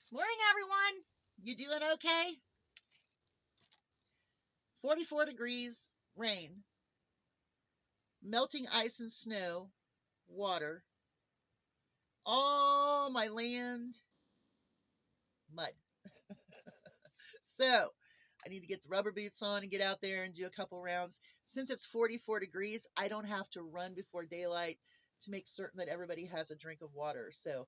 Morning, everyone. You doing okay? 44 degrees, rain, melting ice and snow, water, all my land, mud. So I need to get the rubber boots on and get out there and do a couple rounds. Since it's 44 degrees, I don't have to run before daylight to make certain that everybody has a drink of water. So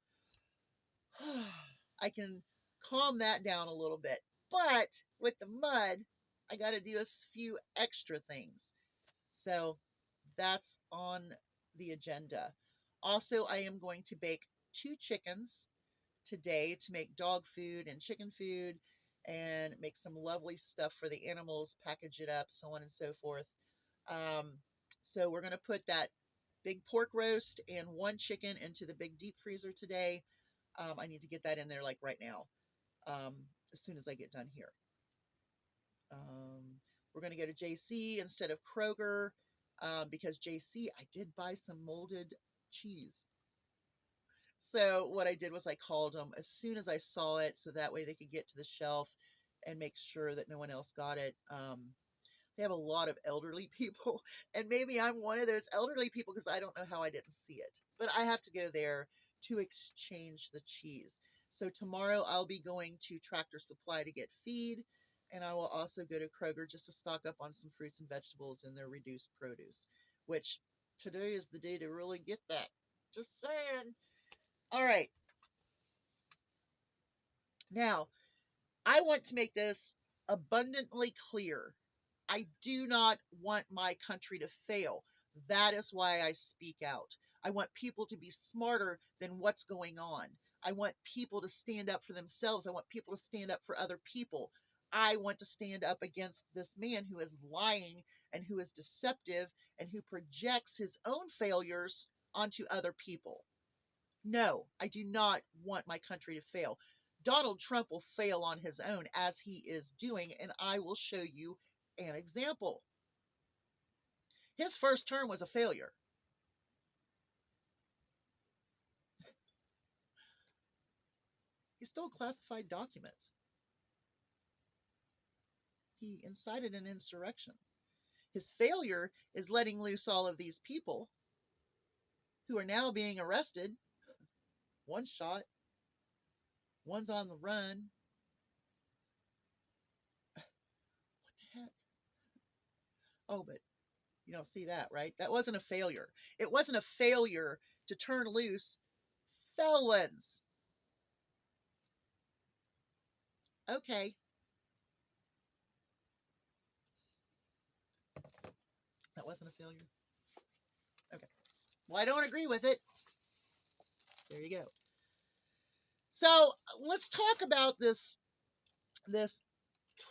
I can calm that down a little bit. But with the mud, I got to do a few extra things. So that's on the agenda. Also, I am going to bake 2 chickens today to make dog food and chicken food and make some lovely stuff for the animals, package it up, so on and so forth. Um, so we're going to put that big pork roast and 1 chicken into the big deep freezer today. I need to get that in there like right now, as soon as I get done here. We're going to go to JC instead of Kroger, because JC, I did buy some molded cheese. So what I did was I called them as soon as I saw it, so that way they could get to the shelf and make sure that no one else got it. They have a lot of elderly people, and maybe I'm one of those elderly people because I don't know how I didn't see it. But I have to go there to exchange the cheese. So tomorrow I'll be going to Tractor Supply to get feed, and I will also go to Kroger just to stock up on some fruits and vegetables and their reduced produce, which today is the day to really get that. Just saying. All right. Now, I want to make this abundantly clear. I do not want my country to fail. That is why I speak out. I want people to be smarter than what's going on. I want people to stand up for themselves. I want people to stand up for other people. I want to stand up against this man who is lying and who is deceptive and who projects his own failures onto other people. No, I do not want my country to fail. Donald Trump will fail on his own as he is doing, and I will show you an example. His first term was a failure. He stole classified documents. He incited an insurrection. His failure is letting loose all of these people who are now being arrested. One shot, one's on the run. What the heck? Oh, but you don't see that, right? That wasn't a failure. It wasn't a failure to turn loose felons. Okay, that wasn't a failure. Okay. Well, I don't agree with it. There you go. So let's talk about this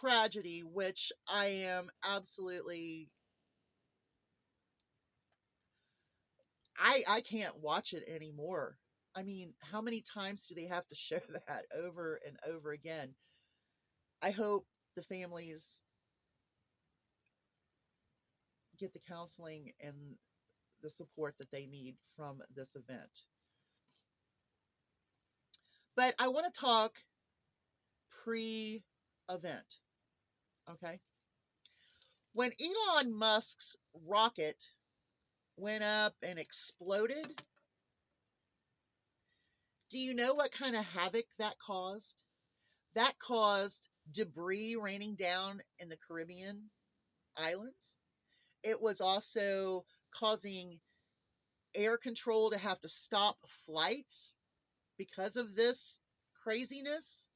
tragedy, which I am absolutely I can't watch it anymore. I mean, how many times do they have to show that over and over again? I hope the families get the counseling and the support that they need from this event. But I want to talk pre-event, okay? When Elon Musk's rocket went up and exploded, do you know what kind of havoc that caused? That caused debris raining down in the Caribbean islands. It was also causing air control to have to stop flights because of this craziness.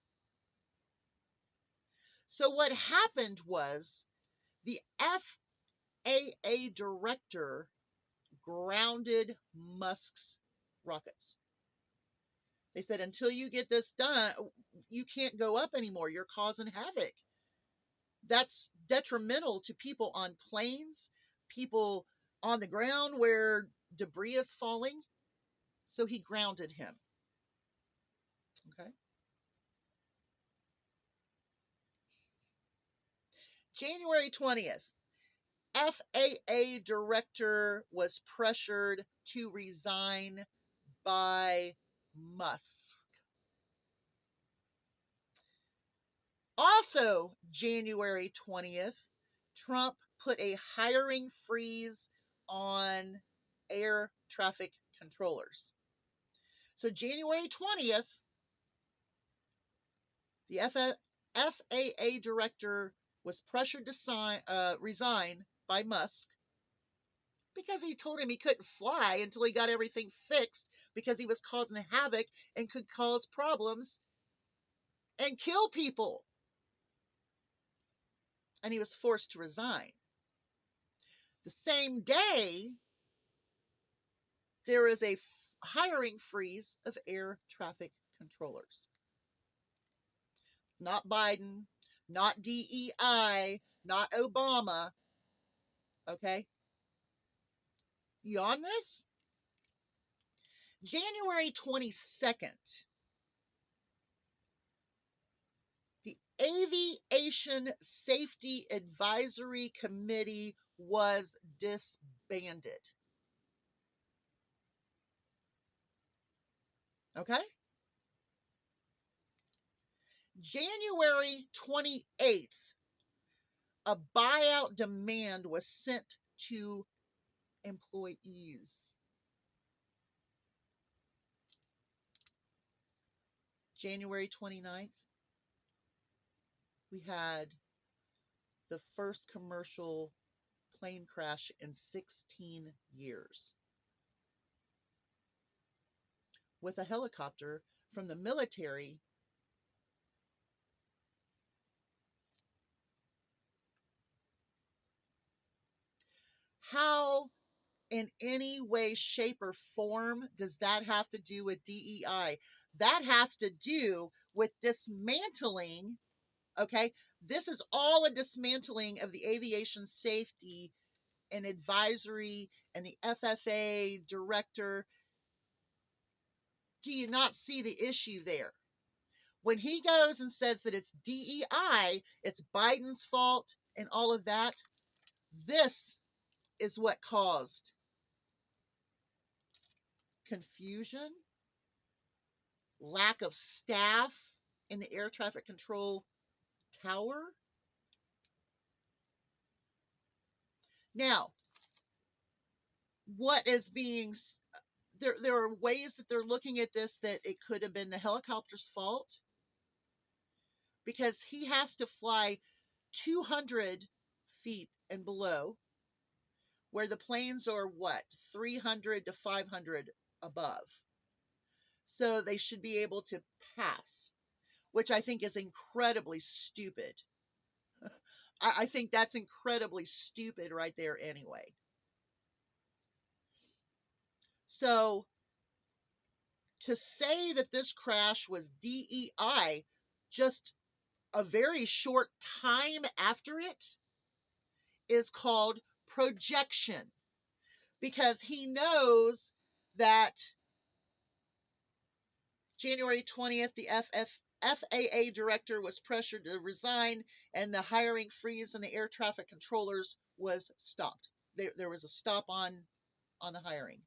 So, what happened was the FAA director grounded Musk's rockets. They said, until you get this done, you can't go up anymore. You're causing havoc. That's detrimental to people on planes, people on the ground where debris is falling. So he grounded him. Okay. January 20th, FAA director was pressured to resign by Musk. Also, January 20th, Trump put a hiring freeze on air traffic controllers. So, January 20th, the FAA director was pressured to resign by Musk because he told him he couldn't fly until he got everything fixed because he was causing havoc and could cause problems and kill people. And he was forced to resign. The same day, there is a hiring freeze of air traffic controllers. Not Biden, not DEI, not Obama. Okay? You on this? January 22nd, the Aviation Safety Advisory Committee was disbanded. Okay? January 28th, a buyout demand was sent to employees. January 29th, we had the first commercial plane crash in 16 years with a helicopter from the military. How, in any way, shape, or form, does that have to do with DEI? That has to do with dismantling. Okay, this is all a dismantling of the aviation safety and advisory and the FAA director. Do you not see the issue there? When he goes and says that it's DEI, it's Biden's fault and all of that, this is what caused confusion, lack of staff in the air traffic control tower. Now, what is being there are ways that they're looking at this that it could have been the helicopter's fault because he has to fly 200 feet and below, where the planes are what, 300 to 500 above. So they should be able to pass, which I think is incredibly stupid. I think that's incredibly stupid right there anyway. So to say that this crash was DEI just a very short time after it is called projection, because he knows that January 20th, the FAA director was pressured to resign and the hiring freeze and the air traffic controllers was stopped. There was a stop on the hiring.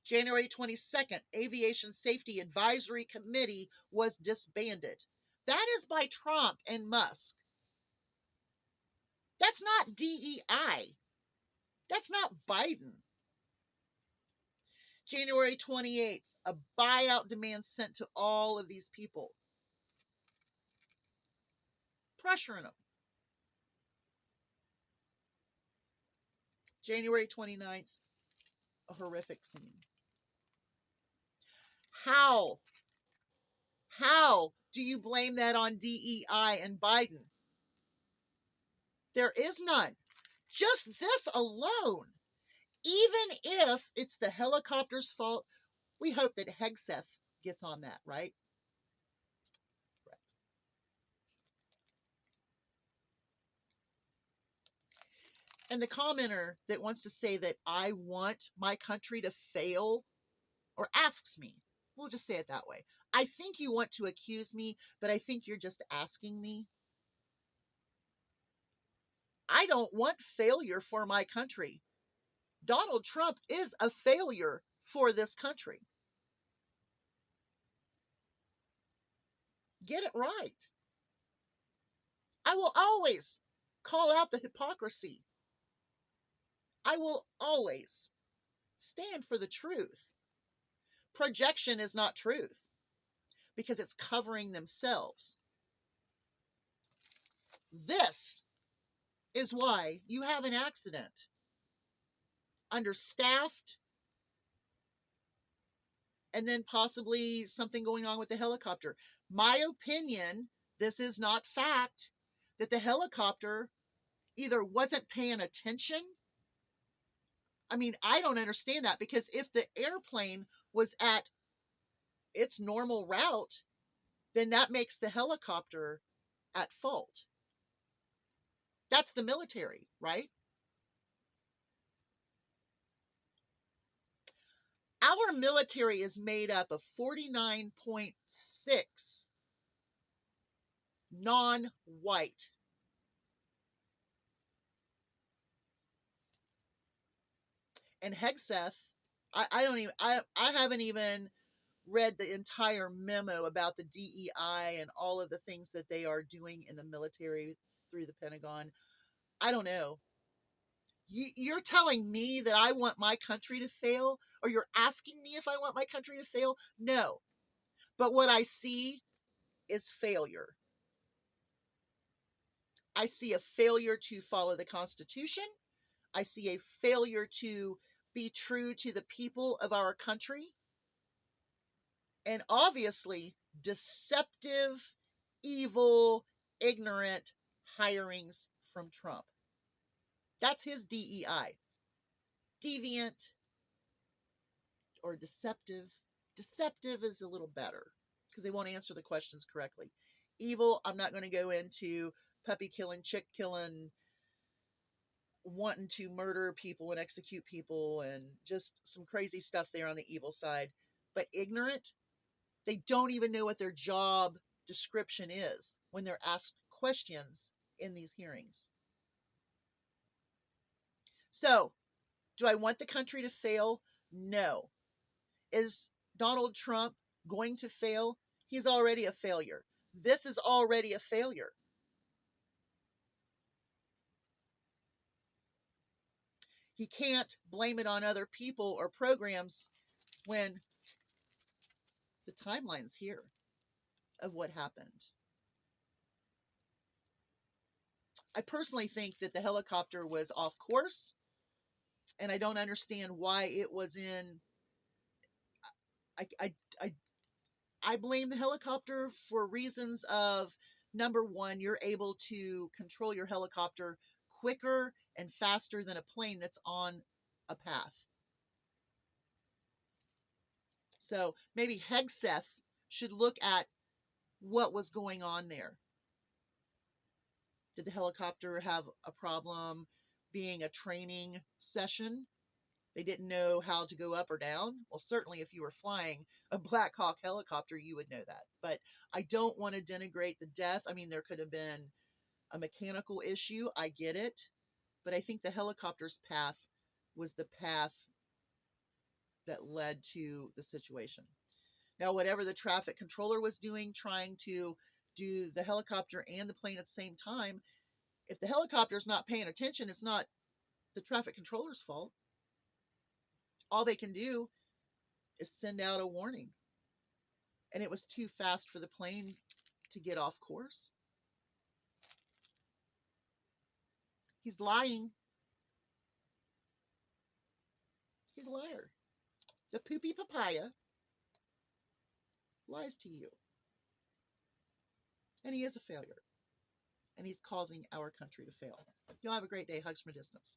January 22nd, Aviation Safety Advisory Committee was disbanded. That is by Trump and Musk. That's not DEI. That's not Biden. January 28th, a buyout demand sent to all of these people, pressuring them. January 29th, a horrific scene. How? How do you blame that on DEI and Biden? There is none. Just this alone. Even if it's the helicopter's fault, we hope that Hegseth gets on that, right? And the commenter that wants to say that I want my country to fail, or asks me, we'll just say it that way. I think you want to accuse me, but I think you're just asking me. I don't want failure for my country. Donald Trump is a failure for this country. Get it right. I will always call out the hypocrisy. I will always stand for the truth. Projection is not truth because it's covering themselves. This is why you have an accident. Understaffed, and then possibly something going on with the helicopter. My opinion, this is not fact, that the helicopter either wasn't paying attention. I mean, I don't understand that, because if the airplane was at its normal route, then that makes the helicopter at fault. That's the military, right? Our military is made up of 49.6 non-white. And Hegseth, I don't even I haven't even read the entire memo about the DEI and all of the things that they are doing in the military through the Pentagon. I don't know. You're telling me that I want my country to fail, or you're asking me if I want my country to fail? No. But what I see is failure. I see a failure to follow the Constitution. I see a failure to be true to the people of our country. And obviously, deceptive, evil, ignorant hirings from Trump. That's his DEI. Deviant or deceptive. Deceptive is a little better because they won't answer the questions correctly. Evil, I'm not going to go into puppy killing, chick killing, wanting to murder people and execute people, and just some crazy stuff there on the evil side. But ignorant, they don't even know what their job description is when they're asked questions in these hearings. So, do I want the country to fail? No. Is Donald Trump going to fail? He's already a failure. This is already a failure. He can't blame it on other people or programs when the timeline's here of what happened. I personally think that the helicopter was off course, and I don't understand why it was in. I, I, I, I blame the helicopter for reasons of, number one, you're able to control your helicopter quicker and faster than a plane that's on a path. So maybe Hegseth should look at what was going on there. Did the helicopter have a problem being a training session? They didn't know how to go up or down? Well, certainly if you were flying a Black Hawk helicopter, you would know that. But I don't want to denigrate the death. I mean, there could have been a mechanical issue. I get it. But I think the helicopter's path was the path that led to the situation. Now, whatever the traffic controller was doing, trying to do the helicopter and the plane at the same time, if the helicopter's not paying attention, it's not the traffic controller's fault. All they can do is send out a warning. And it was too fast for the plane to get off course. He's lying. He's a liar. The poopy papaya lies to you. And he is a failure. And he's causing our country to fail. Y'all have a great day. Hugs from a distance.